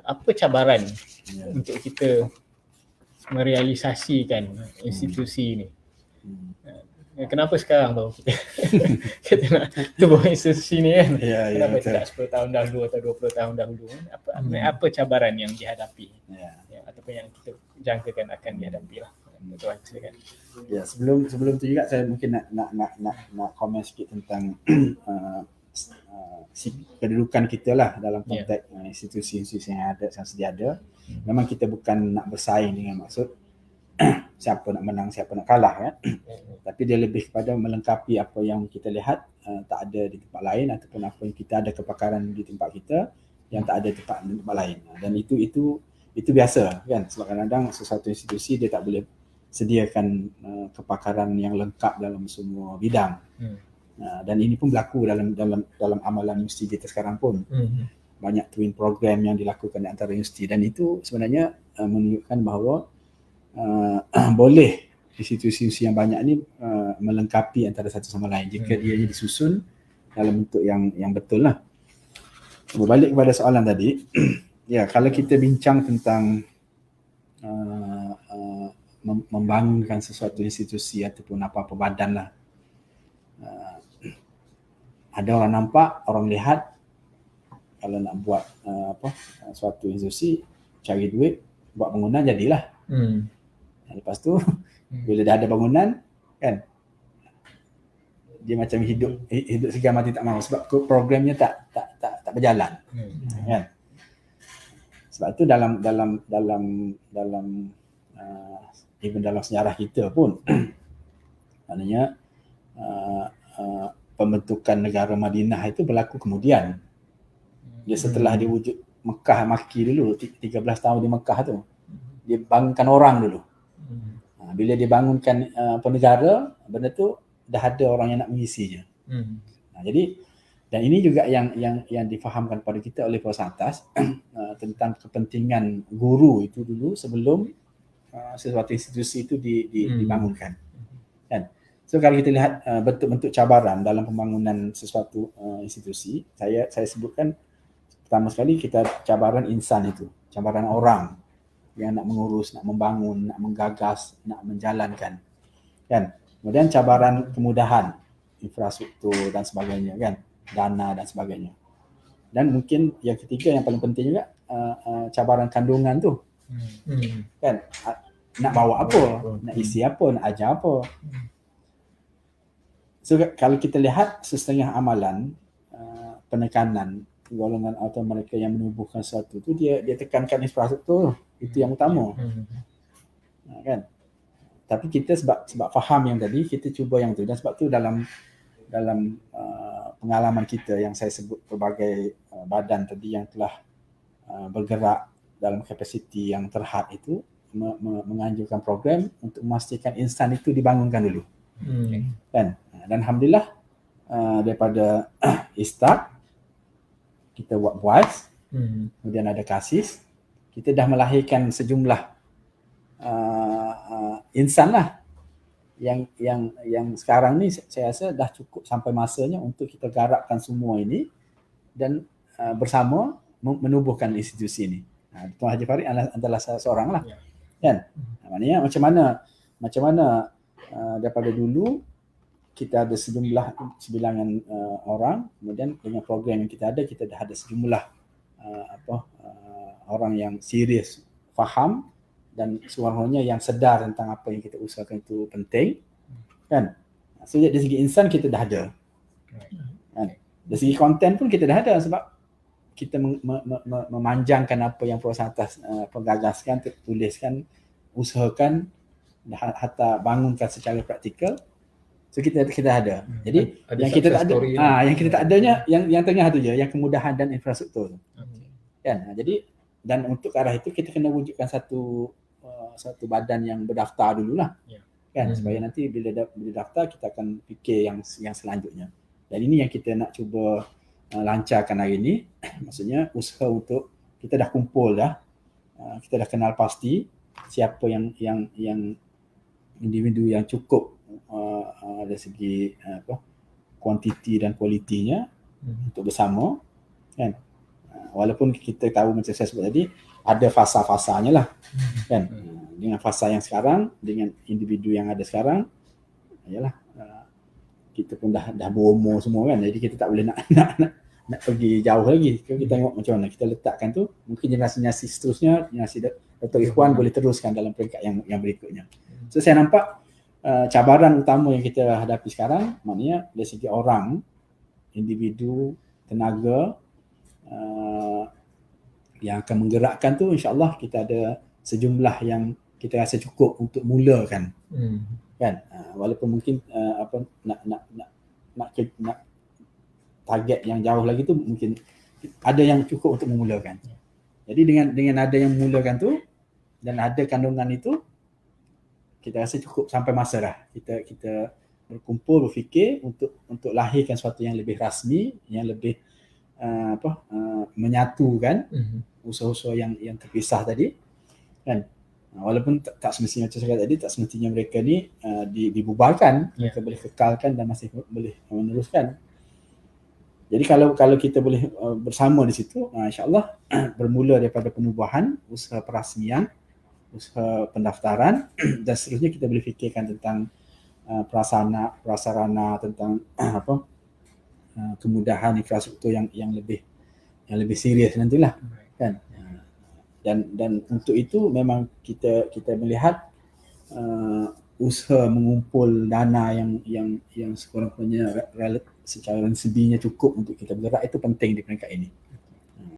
Apa cabaran untuk kita merealisasikan institusi ni? Kenapa sekarang baru kita nak tubuh institusi ni kan? Kenapa tidak 10 tahun dahulu atau 20 tahun dahulu? Apa cabaran yang dihadapi? Ataupun yang kita jangkakan akan dihadapi lah. Tuan silakan. Ya, sebelum tu juga saya mungkin nak komen sikit tentang kedudukan kita lah dalam konteks institusi-institusi yang sedia ada. Memang kita bukan nak bersaing dengan maksud siapa nak menang, siapa nak kalah kan. Tapi dia lebih kepada melengkapi apa yang kita lihat tak ada di tempat lain, ataupun apa yang kita ada kepakaran di tempat kita yang tak ada di tempat lain. Dan itu biasa kan, sebab kadang-kadang sesuatu institusi dia tak boleh sediakan kepakaran yang lengkap dalam semua bidang. Dan ini pun berlaku dalam amalan universiti kita sekarang pun. Banyak twin program yang dilakukan di antara universiti, dan itu sebenarnya menunjukkan bahawa boleh institusi-institusi yang banyak ni melengkapi antara satu sama lain jika dia disusun dalam bentuk yang betul lah. Berbalik kepada soalan tadi, ya, kalau kita bincang tentang membangunkan sesuatu institusi ataupun apa-apa badan lah, ada orang nampak, orang lihat, kalau nak buat suatu institusi, cari duit, buat bangunan, jadilah. Lepas tu bila dah ada bangunan kan, dia macam hidup segar mati tak mahu, sebab programnya tak berjalan. Kan? Sebab tu dalam even dalam sejarah kita pun maknanya pembentukan negara Madinah itu berlaku kemudian. Dia setelah dia wujud Mekah, Maki dulu 13 tahun di Mekah tu, dia bangunkan orang dulu. Bila dia bangunkan penegara, benda tu dah ada orang yang nak mengisinya. Jadi, dan ini juga yang difahamkan pada kita oleh puasa atas tentang kepentingan guru itu dulu sebelum sesuatu institusi itu dibangunkan. Kan? So kalau kita lihat bentuk-bentuk cabaran dalam pembangunan sesuatu institusi, saya sebutkan pertama sekali kita cabaran insan itu, cabaran orang yang nak mengurus, nak membangun, nak menggagas, nak menjalankan. Kan? Kemudian cabaran kemudahan, infrastruktur dan sebagainya kan, dana dan sebagainya. Dan mungkin yang ketiga yang paling penting juga cabaran kandungan tu. Kan? Nak bawa apa, nak isi apa, nak ajar apa. So kalau kita lihat setengah amalan penekanan golongan atau mereka yang menubuhkan sesuatu tu, dia tekankan infrastruktur, itu yang utama. Kan? Tapi kita sebab faham yang tadi, kita cuba yang tu, dan sebab tu dalam pengalaman kita yang saya sebut berbagai badan tadi yang telah bergerak dalam kapasiti yang terhad itu, menganjurkan program untuk memastikan insan itu dibangunkan dulu. Kan? Dan alhamdulillah daripada Istad kita buat BUAS, kemudian ada KASIS, kita dah melahirkan sejumlah insan lah yang sekarang ni saya rasa dah cukup sampai masanya untuk kita garapkan semua ini dan bersama menubuhkan institusi ini. Tuan Haji Farid adalah seorang lah. Kan? Maknanya macam mana daripada dulu kita ada sejumlah sebilangan orang, kemudian dengan program yang kita dah ada sejumlah orang yang serius, faham dan semuanya yang sedar tentang apa yang kita usahakan itu penting. Kan? So dari segi insan kita dah ada. Kan? Dari segi konten pun kita dah ada, sebab kita memanjangkan apa yang puasa atas penggagaskan, tuliskan, usahakan, hatta bangunkan secara praktikal. So kita ada. Jadi yang kita tak ada, yang kita tak adanya yang tengah tu je, yang kemudahan dan infrastruktur. Kan? Jadi dan untuk ke arah itu kita kena wujudkan satu badan yang berdaftar dululah. Kan? Supaya nanti bila daftar kita akan fikir yang selanjutnya. Dan ini yang kita nak cuba lancarkan hari ini. Maksudnya usaha untuk kita dah kumpul dah. Kita dah kenal pasti siapa yang individu yang cukup dari segi kuantiti dan kualitinya untuk bersama, kan? Walaupun kita tahu macam saya sebut tadi ada fasa-fasanya lah kan. Dengan fasa yang sekarang, dengan individu yang ada sekarang, yalah kita pun dah berumur semua kan, jadi kita tak boleh nak pergi jauh lagi. Kita tengok macam mana kita letakkan tu, mungkin generasi seterusnya, generasi Dr. Ikhwan boleh teruskan dalam peringkat yang berikutnya. So saya nampak cabaran utama yang kita hadapi sekarang, maknanya dari segi orang, individu, tenaga yang akan menggerakkan tu, insya-Allah kita ada sejumlah yang kita rasa cukup untuk mulakan. Kan, walaupun mungkin nak target yang jauh lagi tu mungkin ada yang cukup untuk memulakan. Jadi dengan ada yang memulakan tu dan ada kandungan itu, kita rasa cukup sampai masa dah kita berkumpul, berfikir untuk lahirkan sesuatu yang lebih rasmi, yang lebih menyatukan usaha-usaha yang terpisah tadi kan. Walaupun tak semestinya macam saya kata tadi, tak semestinya mereka ni dibubarkan, mereka boleh kekalkan dan masih boleh meneruskan. Jadi kalau kita boleh bersama di situ, insya-Allah bermula daripada penubuhan, usaha perasmian, usaha pendaftaran dan seterusnya kita boleh fikirkan tentang prasarana, tentang kemudahan infrastruktur yang lebih serius nantilah kan. Dan untuk itu memang kita melihat usaha mengumpul dana yang sekurang-kurangnya secara resibinya cukup untuk kita bergerak itu penting di peringkat ini.